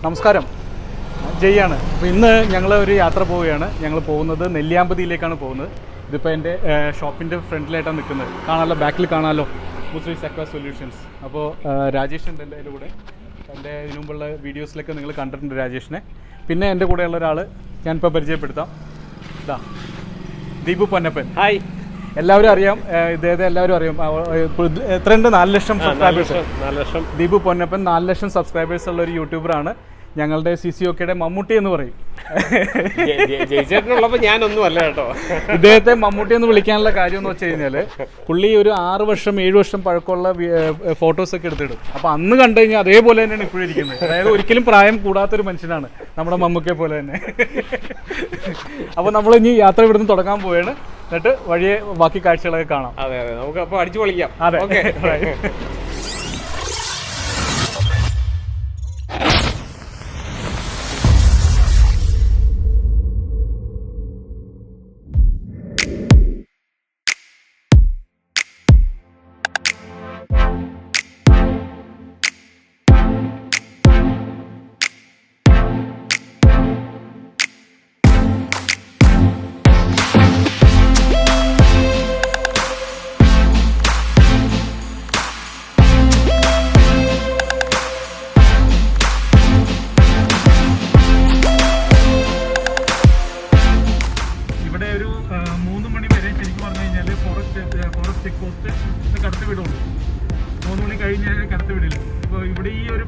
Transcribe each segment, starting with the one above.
നമസ്കാരം, ജയ്യാണ്. അപ്പോൾ ഇന്ന് ഞങ്ങൾ ഒരു യാത്ര പോവുകയാണ്. ഞങ്ങൾ പോകുന്നത് നെല്ലിയാമ്പതിയിലേക്കാണ് പോകുന്നത്. ഇതിപ്പോൾ എൻ്റെ ഷോപ്പിൻ്റെ ഫ്രണ്ടിലായിട്ടാണ് നിൽക്കുന്നത്. കാണാമല്ലോ, ബാക്കിൽ കാണാമല്ലോ, മുസ്ലിംസ് അക്വാ സൊല്യൂഷൻസ്. അപ്പോൾ രാജേഷ് ഉണ്ട് എൻ്റെ കൂടെ. എൻ്റെ ഇതിനു മുമ്പുള്ള വീഡിയോസിലൊക്കെ നിങ്ങൾ കണ്ടിട്ടുണ്ട് രാജേഷിനെ. പിന്നെ എൻ്റെ കൂടെയുള്ള ഒരാൾ ഞാനിപ്പോൾ പരിചയപ്പെടുത്താം. ഇതാ ദീപു പൊന്നപ്പൻ. ഹായ്. എല്ലാവരും അറിയാം, ഇദ്ദേഹത്തെ എല്ലാവരും അറിയാം. എത്രയുണ്ട്? 4 ലക്ഷം സബ്സ്ക്രൈബേഴ്സ്. 4 ലക്ഷം. ദീപു പൊന്നപ്പൻ 4 ലക്ഷം സബ്സ്ക്രൈബേഴ്സ് ഉള്ള ഒരു യൂട്യൂബറാണ്. ഞങ്ങളുടെ CCOKയുടെ മമ്മൂട്ടി എന്ന് പറയും. ജയിച്ചേട്ടനുള്ളപ്പോൾ ഞാനൊന്നും അല്ല കേട്ടോ. ഇദ്ദേഹത്തെ മമ്മൂട്ടി എന്ന് വിളിക്കാനുള്ള കാര്യം എന്ന് വെച്ച് കഴിഞ്ഞാൽ പുള്ളി ഒരു 6 വർഷം 7 വർഷം പഴക്കമുള്ള ഫോട്ടോസൊക്കെ എടുത്തിടും. അപ്പോൾ അന്ന് കണ്ടു കഴിഞ്ഞാൽ അതേപോലെ തന്നെയാണ് ഇപ്പോഴും ഇരിക്കുന്നത്. അതായത് ഒരിക്കലും പ്രായം കൂടാത്തൊരു മനുഷ്യനാണ് നമ്മുടെ മമ്മൂക്കയെ പോലെ തന്നെ. അപ്പോൾ നമ്മൾ ഇനി യാത്ര ഇവിടുന്ന് തുടങ്ങാൻ പോവുകയാണ്. എന്നിട്ട് വഴിയെ ബാക്കി കാഴ്ചകളൊക്കെ കാണാം. അതെ അതെ, നമുക്ക് അപ്പോൾ അടിച്ചു പൊളിക്കാം. അതെ, ഓക്കെ.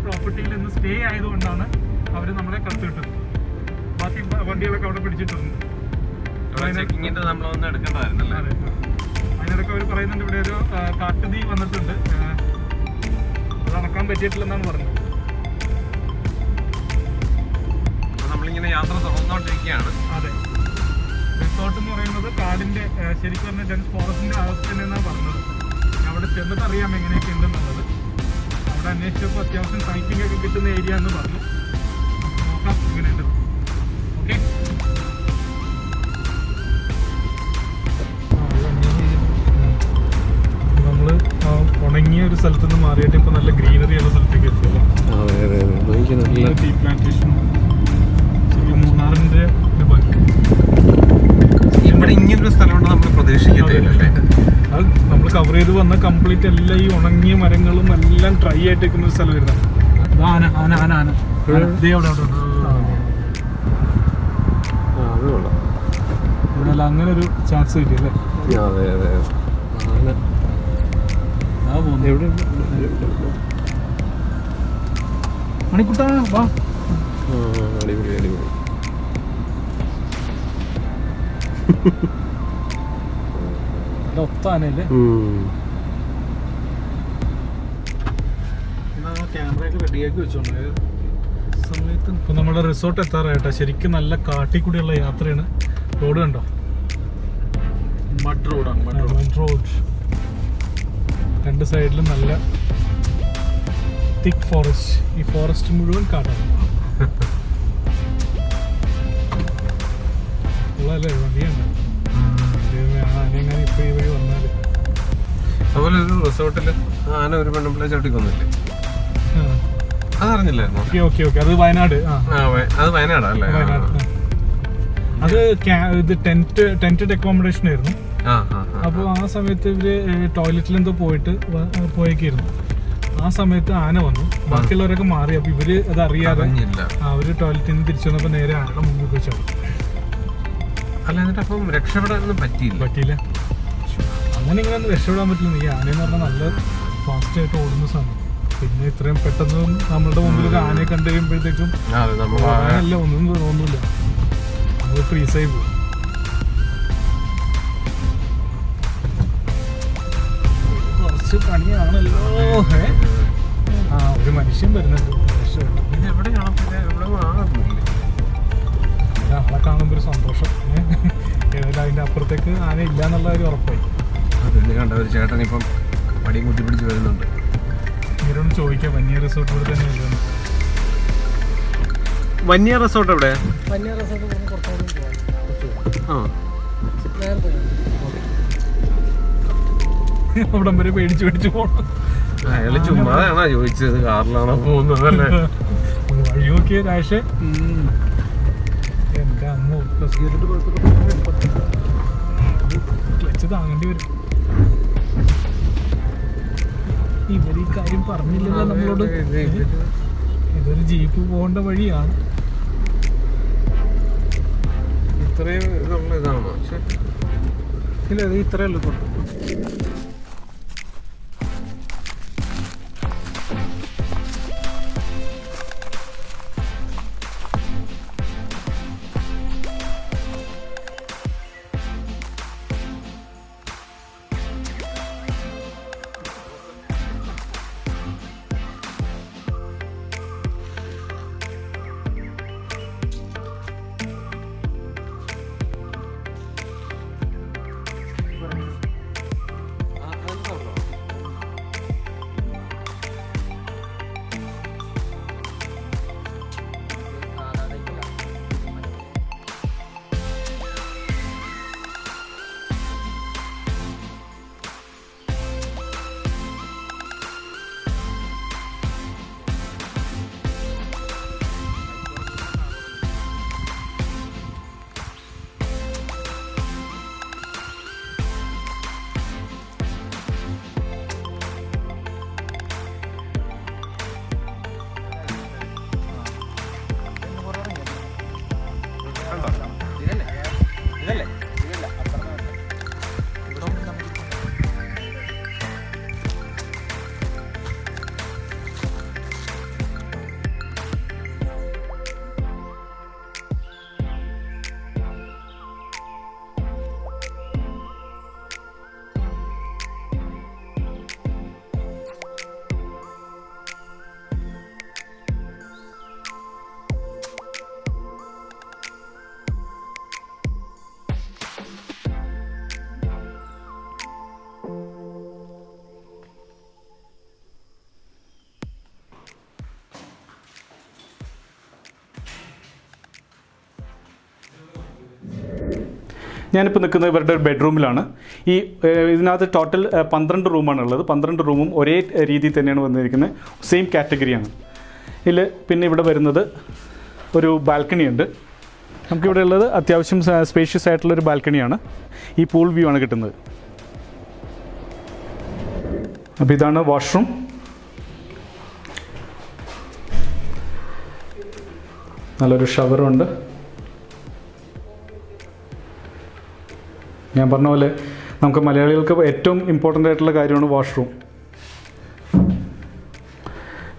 പ്രോപ്പർട്ടിയിൽ നിന്ന് സ്റ്റേ ആയതുകൊണ്ടാണ് അവർ നമ്മളെ കത്ത് കിട്ടുന്നത്. ബാക്കി വണ്ടികളൊക്കെ അവിടെ പിടിച്ചിട്ടുണ്ട്. അതിനിടയ്ക്ക് അവർ പറയുന്നുണ്ട് ഇവിടെ ഒരു കാട്ടുതീ വന്നിട്ടുണ്ട്, അത് അടക്കാൻ പറ്റിയിട്ടില്ലെന്നാണ് പറഞ്ഞത്. നമ്മളിങ്ങനെ യാത്ര തുടർന്നുകൊണ്ടിരിക്കുകയാണ്. അതെ, റിസോർട്ട് എന്ന് പറയുന്നത് കാടിൻ്റെ ശരിക്കും പറഞ്ഞാൽ ഡെൻസ് ഫോറസ്റ്റിൻ്റെ അവസ്ഥ തന്നെയാണ് പറഞ്ഞത്. അവിടെ ചെന്നിട്ട് അറിയാം എങ്ങനെയൊക്കെ ഉണ്ടെന്നുള്ളത്. അവിടെ അന്വേഷിച്ചപ്പോൾ അത്യാവശ്യം സൈറ്റിംഗ് ഒക്കെ കിട്ടുന്ന ഏരിയ എന്ന് പറഞ്ഞു. നോക്കാം എങ്ങനെയുണ്ട്. ഓക്കെ, നമ്മൾ ഉണങ്ങിയ ഒരു സ്ഥലത്ത് നിന്ന് മാറിയിട്ട് ഇപ്പോൾ നല്ല ഗ്രീനറി ഉള്ള സ്ഥലത്തേക്ക് എത്തിയല്ലോ. ടീ പ്ലാന്റേഷനും മൂന്നാറിൻ്റെ ഇവിടെ ഇങ്ങനൊരു സ്ഥലമുണ്ട് നമ്മൾ പ്രതീക്ഷിക്കുന്നില്ല. അത് നമ്മൾ കവർ ചെയ്ത് വന്ന കംപ്ലീറ്റ് എല്ലാം ഈ ഉണങ്ങിയ മരങ്ങളും എല്ലാം ഡ്രൈ ആയിട്ട് നിൽക്കുന്ന ഒരു സ്ഥലം വരുന്നത്. ആന ആന ആന ആന ഇവിടെ അല്ല, അങ്ങനെ ഒരു ചാൻസ് കിട്ടിയല്ലേ. മണിക്കുട്ടാ വാ. അടിപൊളി അടിപൊളി. ഒത്താനല്ലേ. ക്യാമറയൊക്കെ റെഡിയാക്കി വെച്ചോണ്ട് സമയത്ത് ഇപ്പം നമ്മുടെ റിസോർട്ട് എത്താറായിട്ടാ. ശരിക്കും നല്ല കാട്ടിക്കൂടിയുള്ള യാത്രയാണ്. റോഡ് കണ്ടോ, മഡ് റോഡാണ്. Mud road. 2 സൈഡിലും നല്ല തിക്ക് ഫോറസ്റ്റ്. ഈ ഫോറസ്റ്റ് മുഴുവൻ കാട്ടാണ്. ഉള്ളതല്ലേ വണ്ടിയുണ്ട്. ആനയെങ്ങനെ ഇപ്പൊ ഈ വഴി വന്നാല്. അതുപോലെ ഒരു റിസോർട്ടില് ആന ഒരു പെണ്ണുമ്പിളെ ചവിട്ടിക്കൊന്നില്ലേ, അതറിഞ്ഞില്ലായിരുന്നു? ഓക്കെ ഓക്കെ, അത് വയനാട്. അത് വയനാടല്ലേ? വയനാട്. അത് ഇത് ടെന്റഡ് അക്കോമഡേഷൻ ആയിരുന്നു. അപ്പോൾ ആ സമയത്ത് ഇവര് ടോയ്ലറ്റിൽ എന്തോ പോയേക്കായിരുന്നു. ആ സമയത്ത് ആന വന്നു, ബാക്കിയുള്ളവരൊക്കെ മാറി. അപ്പൊ ഇവര് അത് അറിയാതെ അവര് ടോയ്ലറ്റിൽ നിന്ന് തിരിച്ചു വന്നപ്പോ നേരെ ആനയുടെ മുമ്പിൽ പോയി ചാടി. അല്ല, എന്നിട്ട് അപ്പം രക്ഷപ്പെടാനൊന്നും പറ്റിയില്ല. അങ്ങനെ ഇങ്ങനെ ഒന്നും രക്ഷപ്പെടാൻ പറ്റില്ല. ഈ ആനയെന്ന് പറഞ്ഞാൽ നല്ല ഫാസ്റ്റ് ആയിട്ട് ഓടുന്ന സമയം. പിന്നെ ഇത്രയും പെട്ടെന്ന് നമ്മളുടെ മുമ്പിൽ ഒരു ആനയെ കണ്ടു കഴിയുമ്പോഴത്തേക്കും ആനയല്ല, ഒന്നും തോന്നില്ല, നമ്മൾ ഫ്രീസായി പോകും. കുറച്ച് പണിയാണല്ലോ. ഒരു മനുഷ്യൻ വരുന്നുണ്ട്. ആളെ കാണുമ്പോൾ ഒരു സന്തോഷം. ഏതായാലും അതിൻ്റെ അപ്പുറത്തേക്ക് ആന ഇല്ല എന്നുള്ള ഒരു ഉറപ്പായി. അതെ, കണ്ട ഒരു ചേട്ടൻ ഇപ്പം പടിയും കുത്തി പിടിച്ച് വരുന്നുണ്ട്. ഇവരോട് ചോദിക്കാം, വന്യ റിസോർട്ട് ഇവിടെ തന്നെ ഉള്ളതാണ്. വന്യ റിസോർട്ട് എവിടെ? വന്യ റിസോർട്ട് അവിടം വരെ പേടിച്ച് പോകണം. അയാൾ ചുമ്മാതാണോ ചോദിച്ചത്, കാറിലാണോ പോകുന്നത്? അല്ലേ, വഴി നോക്കിയ കാഴ്ച എൻ്റെ അമ്മ പ്ലസ് ഗിയറിട്ട് ക്ലച്ച് താങ്ങേണ്ടി വരും. ഇവർ ഈ കാര്യം പറഞ്ഞില്ലല്ലോ നമ്മളോട്. ഇതൊരു ജീപ്പ് പോകേണ്ട വഴിയാണ്. ഇത്രയും ഇതുള്ള ഇതാണോ? ഇല്ല, ഇത് ഇത്രയേ ഉള്ളൂ. ഞാനിപ്പോൾ നിൽക്കുന്നത് ഇവരുടെ ഒരു ബെഡ്റൂമിലാണ്. ഇതിനകത്ത് ടോട്ടൽ 12 റൂമാണ് ഉള്ളത്. 12 റൂമും ഒരേ രീതിയിൽ തന്നെയാണ് വന്നിരിക്കുന്നത്. സെയിം കാറ്റഗറിയാണ്. ഇതിൽ പിന്നെ ഇവിടെ വരുന്നത് ഒരു ബാൽക്കണി ഉണ്ട്. നമുക്കിവിടെ ഉള്ളത് അത്യാവശ്യം സ്പേഷ്യസ് ആയിട്ടുള്ളൊരു ബാൽക്കണിയാണ്. ഈ പൂൾ വ്യൂ ആണ് കിട്ടുന്നത്. അപ്പോൾ ഇതാണ് വാഷ്റൂം. നല്ലൊരു ഷവറുണ്ട്. ഞാൻ പറഞ്ഞ പോലെ നമുക്ക് മലയാളികൾക്ക് ഏറ്റവും ഇമ്പോർട്ടൻ്റ് ആയിട്ടുള്ള കാര്യമാണ് വാഷ്റൂം.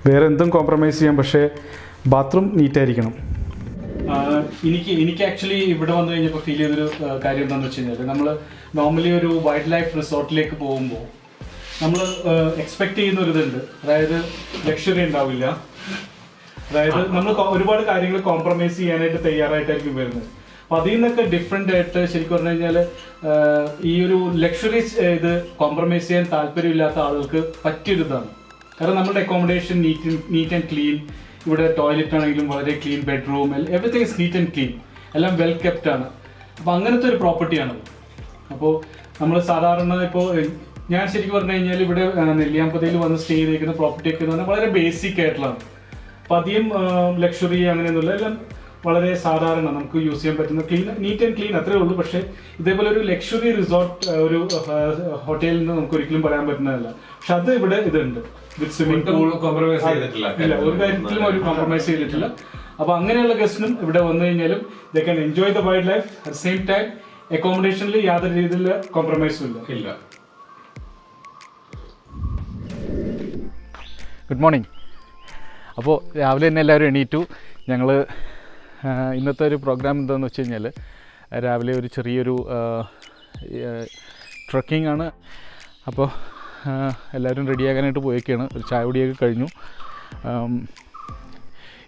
വേറെ എന്തും കോംപ്രമൈസ് ചെയ്യാം, പക്ഷേ ബാത്റൂം നീറ്റായിരിക്കണം. എനിക്ക് ആക്ച്വലി ഇവിടെ വന്നു കഴിഞ്ഞപ്പോൾ ഫീൽ ചെയ്തൊരു കാര്യം എന്താണെന്ന് വെച്ച് കഴിഞ്ഞാൽ, നമ്മൾ നോർമലി ഒരു വൈൽഡ് ലൈഫ് റിസോർട്ടിലേക്ക് പോകുമ്പോൾ നമ്മൾ എക്സ്പെക്ട് ചെയ്യുന്ന ഒരു ഇതുണ്ട്. അതായത് ലക്ഷറി ഉണ്ടാവില്ല. അതായത് നമ്മൾ ഒരുപാട് കാര്യങ്ങൾ കോംപ്രമൈസ് ചെയ്യാനായിട്ട് തയ്യാറായിട്ടായിരിക്കും വരുന്നത്. അപ്പോൾ അതിൽ നിന്നൊക്കെ ഡിഫറെൻ്റ് ആയിട്ട് ശരിക്കും പറഞ്ഞു കഴിഞ്ഞാൽ ഈ ഒരു ലക്ഷറീസ് ഇത് കോംപ്രമൈസ് ചെയ്യാൻ താല്പര്യമില്ലാത്ത ആളുകൾക്ക് പറ്റിയൊരു ഇതാണ്. കാരണം നമ്മുടെ അക്കോമഡേഷൻ നീറ്റ് ആൻഡ് ക്ലീൻ. ഇവിടെ ടോയ്ലറ്റ് ആണെങ്കിലും വളരെ clean, bedroom everything is neat and clean, എല്ലാം വെൽ കെപ്റ്റ് ആണ്. അപ്പോൾ അങ്ങനത്തെ ഒരു പ്രോപ്പർട്ടിയാണത്. അപ്പോൾ നമ്മൾ സാധാരണ ഇപ്പോൾ ഞാൻ ശരിക്കും പറഞ്ഞു കഴിഞ്ഞാൽ ഇവിടെ നെല്ലിയാമ്പതിയിൽ വന്ന് സ്റ്റേ ചെയ്തിരിക്കുന്ന പ്രോപ്പർട്ടിയൊക്കെ എന്ന് പറഞ്ഞാൽ വളരെ ബേസിക് ആയിട്ടുള്ളതാണ്. അപ്പോൾ അധികം ലക്ഷറി അങ്ങനെയൊന്നുമില്ല, എല്ലാം വളരെ സാധാരണ നമുക്ക് യൂസ് ചെയ്യാൻ പറ്റുന്ന ക്ലീൻ, നീറ്റ് ആൻഡ് ക്ലീൻ, അത്രേ ഉള്ളൂ. പക്ഷേ ഇതേപോലെ ഒരു ലക്ഷറി റിസോർട്ട് ഒരു ഹോട്ടലിൽ നിന്ന് നമുക്ക് ഒരിക്കലും പറയാൻ പറ്റുന്നതല്ല. പക്ഷെ അത് ഇവിടെ ഇതുണ്ട്. വിത്ത് സ്വിമ്മിംഗ് പൂൾ, ഇല്ല, ഒരു കാര്യത്തിലും ഒരു കോംപ്രമൈസ് ചെയ്തിട്ടില്ല. അപ്പോൾ അങ്ങനെയുള്ള ഗസ്റ്റിനും ഇവിടെ വന്നു കഴിഞ്ഞാലും they can enjoy the wildlife. At same time അക്കോമഡേഷനിൽ യാതൊരു രീതിയിലുള്ള കോംപ്രമൈസും ഇല്ല. Good morning. അപ്പോൾ രാവിലെ തന്നെ എല്ലാവരും എണീറ്റു. ഞങ്ങൾ ഇന്നത്തെ ഒരു പ്രോഗ്രാം എന്താണെന്ന് വെച്ച് കഴിഞ്ഞാൽ, രാവിലെ ഒരു ചെറിയൊരു ട്രക്കിംഗ് ആണ്. അപ്പോൾ എല്ലാവരും റെഡിയാകാനായിട്ട് പോയേക്കാണ്. ഒരു ചായ കുടിയൊക്കെ കഴിഞ്ഞു.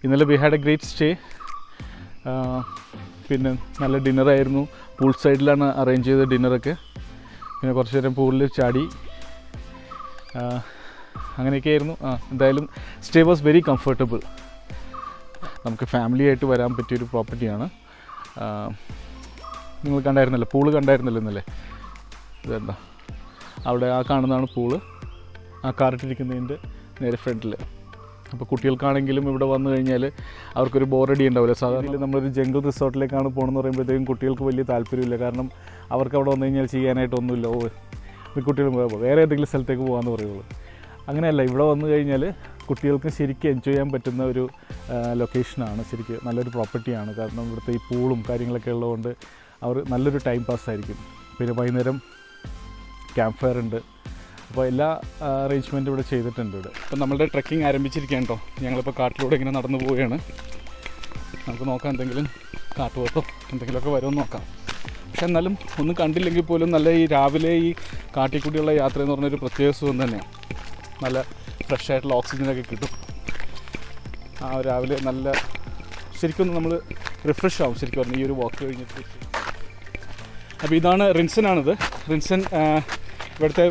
ഇന്നലെ we had A great stay. പിന്നെ നല്ല ഡിന്നറായിരുന്നു. പൂൾ സൈഡിലാണ് അറേഞ്ച് ചെയ്ത ഡിന്നറൊക്കെ. പിന്നെ കുറച്ച് നേരം പൂളിൽ ചാടി, അങ്ങനെയൊക്കെയായിരുന്നു. എന്തായാലും സ്റ്റേ വാസ് വെരി കംഫർട്ടബിൾ. നമുക്ക് ഫാമിലി ആയിട്ട് വരാൻ പറ്റിയൊരു പ്രോപ്പർട്ടിയാണ്. നിങ്ങൾ കണ്ടായിരുന്നല്ലോ, പൂള് കണ്ടായിരുന്നല്ലോ ഇന്നല്ലേ. ഇതെന്താ അവിടെ ആ കാണുന്നതാണ് പൂള്. ആ കാറിട്ടിരിക്കുന്നതിൻ്റെ നേരെ ഫ്രണ്ടിൽ. അപ്പോൾ കുട്ടികൾക്കാണെങ്കിലും ഇവിടെ വന്നു കഴിഞ്ഞാൽ അവർക്കൊരു ബോറടി ഉണ്ടാവില്ല. സാധാരണ നമ്മളൊരു ജംഗിൾ റിസോർട്ടിലേക്കാണ് പോകണമെന്ന് പറയുമ്പോഴത്തേക്കും കുട്ടികൾക്ക് വലിയ താല്പര്യമില്ല. കാരണം അവർക്ക് അവിടെ വന്നു കഴിഞ്ഞാൽ ചെയ്യാനായിട്ടൊന്നുമില്ല. കുട്ടികൾ വേറെ ഏതെങ്കിലും സ്ഥലത്തേക്ക് പോകാമെന്ന് പറയുള്ളൂ. അങ്ങനെയല്ല, ഇവിടെ വന്നു കഴിഞ്ഞാൽ കുട്ടികൾക്ക് ശരിക്കും എൻജോയ് ചെയ്യാൻ പറ്റുന്ന ഒരു ലൊക്കേഷനാണ്. ശരിക്കും നല്ലൊരു പ്രോപ്പർട്ടിയാണ്. കാരണം ഇവിടുത്തെ ഈ പൂളും കാര്യങ്ങളൊക്കെ ഉള്ളതുകൊണ്ട് അവർ നല്ലൊരു ടൈം പാസ്സായിരിക്കും. പിന്നെ വൈകുന്നേരം ക്യാമ്പ് ഫയർ ഉണ്ട്. അപ്പോൾ എല്ലാ അറേഞ്ച്മെൻറ്റും ഇവിടെ ചെയ്തിട്ടുണ്ട്. ഇവിടെ ഇപ്പം നമ്മളുടെ ട്രെക്കിംഗ് ആരംഭിച്ചിരിക്കുകയാണ് കേട്ടോ. ഞങ്ങളിപ്പോൾ കാട്ടിലൂടെ ഇങ്ങനെ നടന്നു പോവുകയാണ്. നമുക്ക് നോക്കാം എന്തെങ്കിലും കാട്ടുപോത്തോ എന്തെങ്കിലുമൊക്കെ വരുമെന്ന് നോക്കാം. പക്ഷെ എന്നാലും ഒന്നും കണ്ടില്ലെങ്കിൽ പോലും നല്ല ഈ രാവിലെ ഈ കാട്ടിൽ കൂടിയുള്ള യാത്ര എന്ന് പറഞ്ഞൊരു പ്രത്യേക സുഖം തന്നെയാണ്. നല്ല ഫ്രഷ് ആയിട്ടുള്ള ഓക്സിജനൊക്കെ കിട്ടും. ആ രാവിലെ നല്ല ശരിക്കും നമ്മൾ റിഫ്രഷ് ആവും ശരിക്കും പറഞ്ഞു ഈ ഒരു വാക്ക് കഴിഞ്ഞിട്ട്. അപ്പോൾ ഇതാണ് റിൻസനാണിത്. റിൻസൻ ഇവിടുത്തെ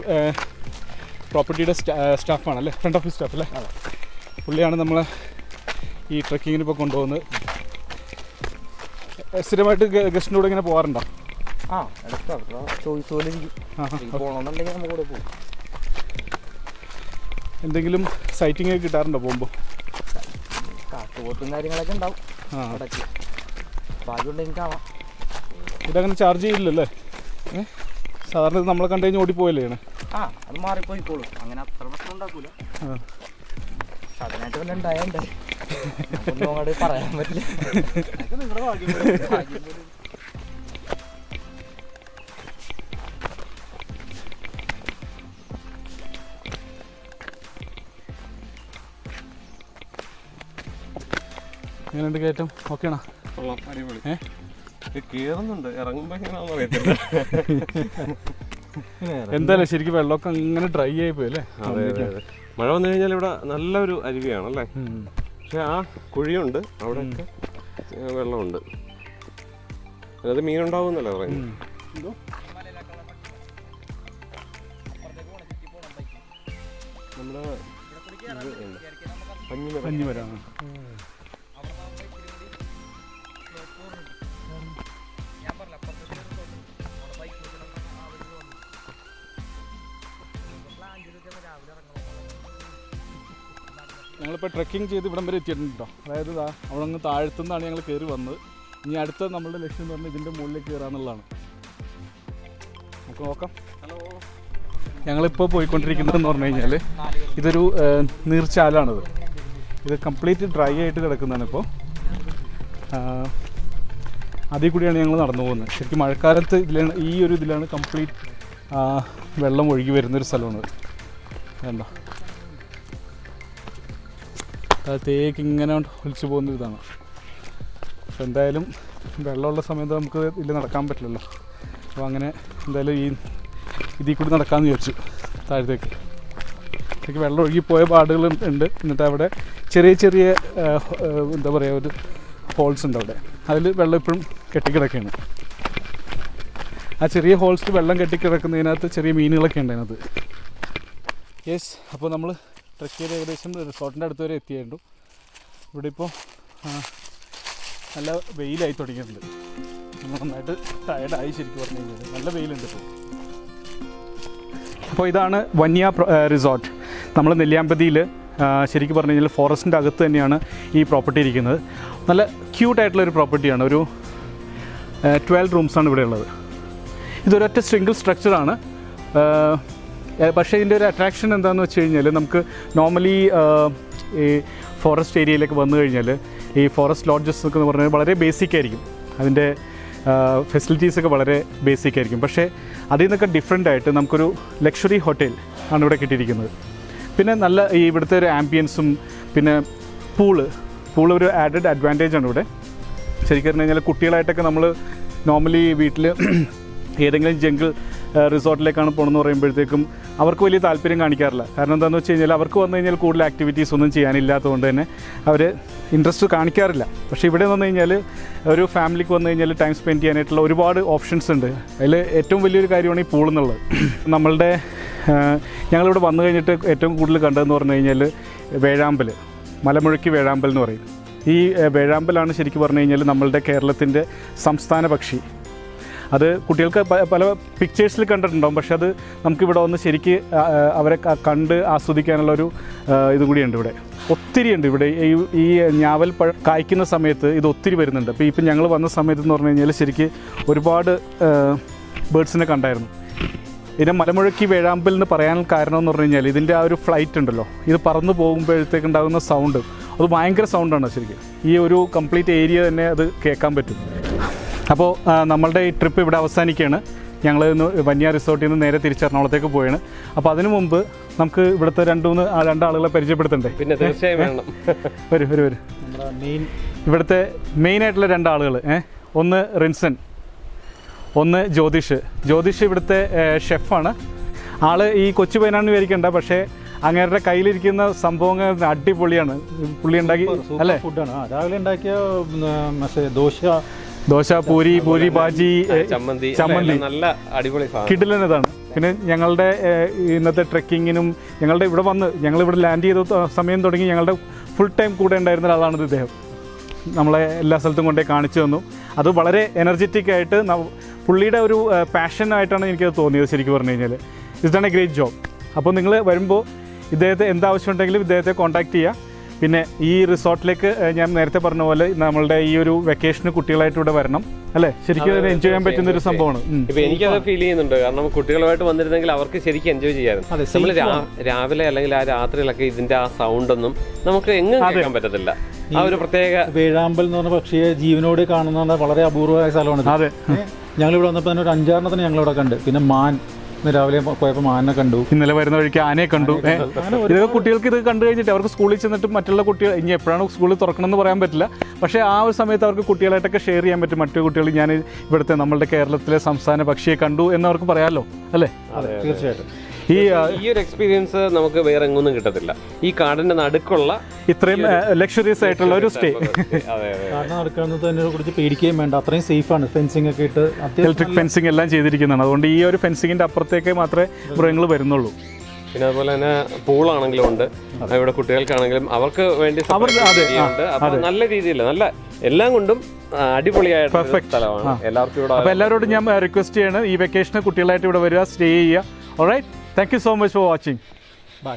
പ്രോപ്പർട്ടിയുടെ സ്റ്റാഫാണ് അല്ലേ, ഫ്രണ്ട് ഓഫീസ് സ്റ്റാഫ് അല്ലേ. പുള്ളിയാണ് നമ്മൾ ഈ ട്രക്കിങ്ങിന് ഇപ്പോൾ കൊണ്ടുപോകുന്നത്. സ്ഥിരമായിട്ട് ഗസ്റ്റിൻ്റെ കൂടെ ഇങ്ങനെ പോകാറുണ്ടോ? എന്തെങ്കിലും സൈറ്റിംഗ് ഒക്കെ കിട്ടാറുണ്ടോ പോകുമ്പോൾ? കാട്ടുപോത്തും കാര്യങ്ങളൊക്കെ ഉണ്ടാവും. ഇതങ്ങനെ ചാർജ് ചെയ്യില്ലല്ലേ? സാധാരണ ഇത് നമ്മളെ കണ്ടു കഴിഞ്ഞാൽ ഓടിപ്പോയല്ലേ? അത് മാറിപ്പോയിക്കോളും. അങ്ങനെ അത്ര പ്രശ്നം ഉണ്ടാക്കൂല. അതിനായിട്ട് വല്ല ഉണ്ടായണ്ടേ അങ്ങോട്ട് പറയാൻ പറ്റില്ല. എങ്ങനെയുണ്ട് കയറ്റം? ഓക്കെയാണോ? അടിപൊളി. കേറുന്നുണ്ട്, ഇറങ്ങുമ്പോ എങ്ങനെയാണെന്ന് അറിയത്തില്ല. എന്തായാലും ശരിക്കും വെള്ളമൊക്കെ അങ്ങനെ ഡ്രൈ ആയി പോയി അല്ലേ? മഴ വന്നു കഴിഞ്ഞാൽ ഇവിടെ നല്ലൊരു അരുവിയാണല്ലേ. പക്ഷെ ആ കുഴിയുണ്ട്, അവിടെയൊക്കെ വെള്ളമുണ്ട്. അത് മീനുണ്ടാവുന്നല്ലേ പറയുന്നത്. നമ്മുടെ പഞ്ഞിമരാണ്. ഞങ്ങളിപ്പോൾ ട്രെക്കിംഗ് ചെയ്ത് ഇവിടം വരെ എത്തിയിട്ടുണ്ട് കേട്ടോ. അതായത് അവിടെ നിന്ന് താഴത്തുനിന്നാണ് ഞങ്ങൾ കയറി വന്നത്. ഇനി അടുത്ത നമ്മളുടെ ലക്ഷ്യം എന്ന് പറഞ്ഞാൽ ഇതിൻ്റെ മുകളിലേക്ക് കയറാന്നുള്ളതാണ്. നമുക്ക് നോക്കാം. ഞങ്ങളിപ്പോൾ പോയിക്കൊണ്ടിരിക്കുന്നതെന്ന് പറഞ്ഞു കഴിഞ്ഞാൽ ഇതൊരു നീർച്ചാലാണിത്. ഇത് കംപ്ലീറ്റ് ഡ്രൈ ആയിട്ട് കിടക്കുന്നതാണ്. ഇപ്പോൾ അതിൽ കൂടിയാണ് ഞങ്ങൾ നടന്നു പോകുന്നത്. ശരിക്കും മഴക്കാലത്ത് ഇതിലാണ് ഈ ഒരു ഇതിലാണ് കംപ്ലീറ്റ് വെള്ളം ഒഴുകി വരുന്നൊരു സ്ഥലമാണ്. വേണ്ട തേക്ക് ഇങ്ങനെ ഒലിച്ചു പോകുന്നൊരു ഇതാണ്. അപ്പോൾ എന്തായാലും വെള്ളമുള്ള സമയത്ത് നമുക്ക് ഇതിൽ നടക്കാൻ പറ്റില്ലല്ലോ. അപ്പോൾ അങ്ങനെ എന്തായാലും ഇതിൽ കൂടി നടക്കാമെന്ന് വിചാരിച്ചു. താഴത്തേക്ക് ശരിക്കും വെള്ളം ഒഴുകിപ്പോയ പാടുകൾ ഉണ്ട്. എന്നിട്ട് അവിടെ ചെറിയ ചെറിയ എന്താ പറയുക ഒരു ഹോൾസ് ഉണ്ട് അവിടെ. അതിൽ വെള്ളം ഇപ്പോഴും കെട്ടിക്കിടക്കുകയാണ്. ആ ചെറിയ ഹോൾസിൽ വെള്ളം കെട്ടിക്കിടക്കുന്നതിനകത്ത് ചെറിയ മീനുകളൊക്കെ ഉണ്ട് അതിനകത്ത്. യെസ്, അപ്പോൾ നമ്മൾ ട്രെക്ക് ചെയ്ത് ഏകദേശം റിസോർട്ടിൻ്റെ അടുത്ത് വരെ എത്തിയിട്ടുണ്ടു. ഇവിടെ ഇപ്പോൾ നല്ല വെയിലായി തുടങ്ങിയിട്ടുണ്ട്. നമ്മൾ നന്നായിട്ട് ടയർഡായി ശരിക്കും പറഞ്ഞു കഴിഞ്ഞാൽ. നല്ല വെയിലുണ്ട് ഇപ്പോൾ. അപ്പോൾ ഇതാണ് വന്യ റിസോർട്ട്. നമ്മൾ നെല്ലിയാമ്പതിയിൽ ശരിക്കും പറഞ്ഞു കഴിഞ്ഞാൽ ഫോറസ്റ്റിൻ്റെ അകത്ത് തന്നെയാണ് ഈ പ്രോപ്പർട്ടി ഇരിക്കുന്നത്. നല്ല ക്യൂട്ടായിട്ടുള്ളൊരു പ്രോപ്പർട്ടിയാണ്. ഒരു 12 റൂംസാണ് ഇവിടെ ഉള്ളത്. ഇതൊരൊറ്റ സിംഗിൾ സ്ട്രക്ചറാണ്. പക്ഷേ ഇതിൻ്റെ ഒരു അട്രാക്ഷൻ എന്താണെന്ന് വെച്ച് കഴിഞ്ഞാൽ നമുക്ക് നോർമലി ഈ ഫോറസ്റ്റ് ഏരിയയിലേക്ക് വന്നു കഴിഞ്ഞാൽ ഈ ഫോറസ്റ്റ് ലോഡ്ജസ് എന്ന് പറഞ്ഞാൽ വളരെ ബേസിക് ആയിരിക്കും. അതിൻ്റെ ഫെസിലിറ്റീസൊക്കെ വളരെ ബേസിക് ആയിരിക്കും. പക്ഷേ അതിൽ നിന്നൊക്കെ ഡിഫറെൻ്റ് ആയിട്ട് നമുക്കൊരു ലക്ഷറി ഹോട്ടൽ ആണ് ഇവിടെ കിട്ടിയിരിക്കുന്നത്. പിന്നെ നല്ല ഈ ഇവിടുത്തെ ഒരു ആംബിയൻസും പിന്നെ പൂള് ഒരു ആഡഡ് അഡ്വാൻറ്റേജ് ആണ് ഇവിടെ. ശരിക്കും പറഞ്ഞു കഴിഞ്ഞാൽ കുട്ടികളായിട്ടൊക്കെ നമ്മൾ നോർമലി വീട്ടിൽ ഏതെങ്കിലും ജംഗിൾ റിസോർട്ടിലേക്കാണ് പോകണമെന്ന് പറയുമ്പോഴത്തേക്കും അവർക്ക് വലിയ താല്പര്യം കാണിക്കാറില്ല. കാരണം എന്താണെന്ന് വെച്ച് കഴിഞ്ഞാൽ അവർക്ക് വന്നു കഴിഞ്ഞാൽ കൂടുതൽ ആക്ടിവിറ്റീസ് ഒന്നും ചെയ്യാനില്ലാത്തതുകൊണ്ട് തന്നെ അവർ ഇൻട്രസ്റ്റ് കാണിക്കാറില്ല. പക്ഷേ ഇവിടെ വന്നു കഴിഞ്ഞാൽ ഒരു ഫാമിലിക്ക് വന്നു കഴിഞ്ഞാൽ ടൈം സ്പെൻഡ് ചെയ്യാനായിട്ടുള്ള ഒരുപാട് ഓപ്ഷൻസ് ഉണ്ട്. അതിൽ ഏറ്റവും വലിയൊരു കാര്യമാണ് ഈ പൂൾ എന്നുള്ളത്. നമ്മളുടെ ഞങ്ങളിവിടെ വന്നു കഴിഞ്ഞിട്ട് ഏറ്റവും കൂടുതൽ കണ്ടതെന്ന് പറഞ്ഞു കഴിഞ്ഞാൽ വേഴാമ്പൽ, മലമുഴക്കി വേഴാമ്പൽ എന്ന് പറയും. ഈ വേഴാമ്പലാണ് ശരിക്കും പറഞ്ഞു കഴിഞ്ഞാൽ നമ്മളുടെ കേരളത്തിൻ്റെ സംസ്ഥാന പക്ഷി. അത് കുട്ടികൾക്ക് പല പിക്ചേഴ്സിൽ കണ്ടിട്ടുണ്ടാവും, പക്ഷെ അത് നമുക്കിവിടെ വന്ന് ശരിക്ക് അവരെ കണ്ട് ആസ്വദിക്കാനുള്ളൊരു ഇതും കൂടിയുണ്ട് ഇവിടെ. ഒത്തിരി ഉണ്ട് ഇവിടെ. ഈ ഞാവൽ പഴം കായ്ക്കുന്ന സമയത്ത് ഇത് ഒത്തിരി വരുന്നുണ്ട്. അപ്പോൾ ഇപ്പം ഞങ്ങൾ വന്ന സമയത്ത് എന്ന് പറഞ്ഞു കഴിഞ്ഞാൽ ശരിക്ക് ഒരുപാട് ബേഡ്സിനെ കണ്ടായിരുന്നു. ഇതിനെ മലമുഴക്കി വേഴാമ്പൽ എന്ന് പറയാൻ കാരണം എന്ന് പറഞ്ഞു കഴിഞ്ഞാൽ ഇതിൻ്റെ ആ ഒരു ഫ്ലൈറ്റ് ഉണ്ടല്ലോ, ഇത് പറന്ന് പോകുമ്പോഴത്തേക്ക് ഉണ്ടാകുന്ന സൗണ്ട്, അത് ഭയങ്കര സൗണ്ടാണ് ശരിക്കും. ഈ ഒരു കംപ്ലീറ്റ് ഏരിയ തന്നെ അത് കേൾക്കാൻ പറ്റും. അപ്പോൾ നമ്മളുടെ ഈ ട്രിപ്പ് ഇവിടെ അവസാനിക്കുകയാണ്. ഞങ്ങൾ ഇന്ന് വന്യ റിസോർട്ടിൽ നിന്ന് നേരെ തിരിച്ച് എറണാകുളത്തേക്ക് പോവുകയാണ്. അപ്പോൾ അതിനു മുമ്പ് നമുക്ക് ഇവിടുത്തെ രണ്ടാളുകളെ പരിചയപ്പെടുത്തണ്ടേ? പിന്നെ തീർച്ചയായും വേണം. വരും. ഇവിടുത്തെ മെയിനായിട്ടുള്ള 2 ആളുകൾ, ഒന്ന് റിൻസൺ, ഒന്ന് ജ്യോതിഷ് ഇവിടുത്തെ ഷെഫാണ്. ആള് ഈ കൊച്ചു പയ്യനാണെന്ന് വിചാരിക്കണ്ട, പക്ഷേ അങ്ങേരുടെ കയ്യിലിരിക്കുന്ന സംഭവങ്ങൾ അടിപൊളിയാണ്. പുള്ളി ഉണ്ടാക്കി അല്ലേ? ഫുഡാണ് രാവിലെ ഉണ്ടാക്കിയ ദോശ, പൂരി ബാജി, ചമ്മന്തി നല്ല അടിപൊളി കിടിലനതാണ്. പിന്നെ ഞങ്ങളുടെ ഇന്നത്തെ ട്രെക്കിങ്ങിനും ഞങ്ങളിവിടെ ലാൻഡ് ചെയ്ത സമയം തുടങ്ങി ഞങ്ങളുടെ ഫുൾ ടൈം കൂടെ ഉണ്ടായിരുന്ന ഒരാളാണിത് ഇദ്ദേഹം. നമ്മളെ എല്ലാ സ്ഥലത്തും കൊണ്ടേ കാണിച്ചു തന്നു. അത് വളരെ എനർജറ്റിക് ആയിട്ട് പുള്ളിയുടെ ഒരു പാഷനായിട്ടാണ് എനിക്കത് തോന്നിയത്. ശരിക്കും പറഞ്ഞു കഴിഞ്ഞാൽ it's done A great job. അപ്പോൾ നിങ്ങൾ വരുമ്പോൾ ഇദ്ദേഹത്തെ എന്താവശ്യമുണ്ടെങ്കിലും ഇദ്ദേഹത്തെ കോൺടാക്ട് ചെയ്യുക. പിന്നെ ഈ റിസോർട്ടിലേക്ക് ഞാൻ നേരത്തെ പറഞ്ഞ പോലെ നമ്മളുടെ ഈ ഒരു വെക്കേഷന് കുട്ടികളായിട്ട് ഇവിടെ വരണം അല്ലേ? ശരിക്കും എൻജോയ് ചെയ്യാൻ പറ്റുന്ന ഒരു സംഭവമാണ്. ഇപ്പൊ എനിക്കത് ഫീൽ ചെയ്യുന്നുണ്ട്. കാരണം കുട്ടികളുമായിട്ട് വന്നിരുന്നെങ്കിൽ അവർക്ക് ശരിക്കും എൻജോയ് ചെയ്യാമായിരുന്നു. നമ്മൾ രാവിലെ അല്ലെങ്കിൽ ആ രാത്രിയിലൊക്കെ ഇതിന്റെ ആ സൗണ്ടൊന്നും നമുക്ക് എങ്ങും കേൾക്കാൻ പറ്റത്തില്ല. ആ ഒരു പ്രത്യേക വേഴാമ്പൽ എന്ന് പറഞ്ഞ പക്ഷിയെ ജീവനോട് കാണുന്ന വളരെ അപൂർവമായ സ്ഥലമാണ്. അതെ, ഞങ്ങളിവിടെ വന്നപ്പോൾ തന്നെ ഒരു 5-6 ഞങ്ങളിവിടെ കണ്ട്. പിന്നെ മാൻ, രാവിലെ പോയപ്പോൾ മാനിനെ കണ്ടു. ഇന്നലെ വരുന്ന വഴിക്ക് ആനയെ കണ്ടു. ഇതൊക്കെ കുട്ടികൾക്ക് ഇത് കണ്ടു കഴിഞ്ഞിട്ട് അവർക്ക് സ്കൂളിൽ ചെന്നിട്ട് മറ്റുള്ള കുട്ടികൾ ഇനി എപ്പോഴാണ് സ്കൂളിൽ തുറക്കണമെന്ന് പറയാൻ പറ്റില്ല. പക്ഷേ ആ ഒരു സമയത്ത് അവർക്ക് കുട്ടികളായിട്ടൊക്കെ ഷെയർ ചെയ്യാൻ പറ്റും. മറ്റു കുട്ടികൾ ഞാൻ ഇവിടുത്തെ നമ്മളുടെ കേരളത്തിലെ സംസ്ഥാന പക്ഷിയെ കണ്ടു എന്നവർക്ക് പറയാമല്ലോ അല്ലേ? തീർച്ചയായിട്ടും. ഈ ഒരു എക്സ്പീരിയൻസ് നമുക്ക് വേറെ എങ്ങൊന്നും കിട്ടത്തില്ല. ഈ കാടിന്റെ നടുക്കുള്ള ഇത്രയും ലക്ഷറിയസ് ആയിട്ടുള്ള ഒരു സ്റ്റേ. കാടിന് നടക്കുന്നത് തന്നെ കുറിച്ച് പേടിക്കുകയും വേണ്ട, അത്രയും സേഫാണ്. ഫെൻസിംഗ് ഒക്കെ ഇട്ട് ഇലക്ട്രിക് ഫെൻസിങ് എല്ലാം ചെയ്തിരിക്കുന്നതാണ്. അതുകൊണ്ട് ഈ ഒരു ഫെൻസിങ്ങിന്റെ അപ്പുറത്തേക്ക് മാത്രമേ മൃഗങ്ങൾ വരുന്നുള്ളൂ. പിന്നെ അതുപോലെ തന്നെ പൂളാണെങ്കിലും ഉണ്ട്, ഇവിടെ കുട്ടികൾക്കാണെങ്കിലും അവർക്ക് വേണ്ടി നല്ല രീതിയിൽ നല്ല എല്ലാം കൊണ്ടും അടിപൊളിയായിട്ടുള്ള സ്ഥലമാണ്. എല്ലാവർക്കും ഇവിടെ. അപ്പോൾ എല്ലാവരോടും ഞാൻ റിക്വസ്റ്റ് ചെയ്യാണ്, ഈ വെക്കേഷന് കുട്ടികളായിട്ട് ഇവിടെ വരിക, സ്റ്റേ ചെയ്യുക. Alright, thank you so much for watching. By.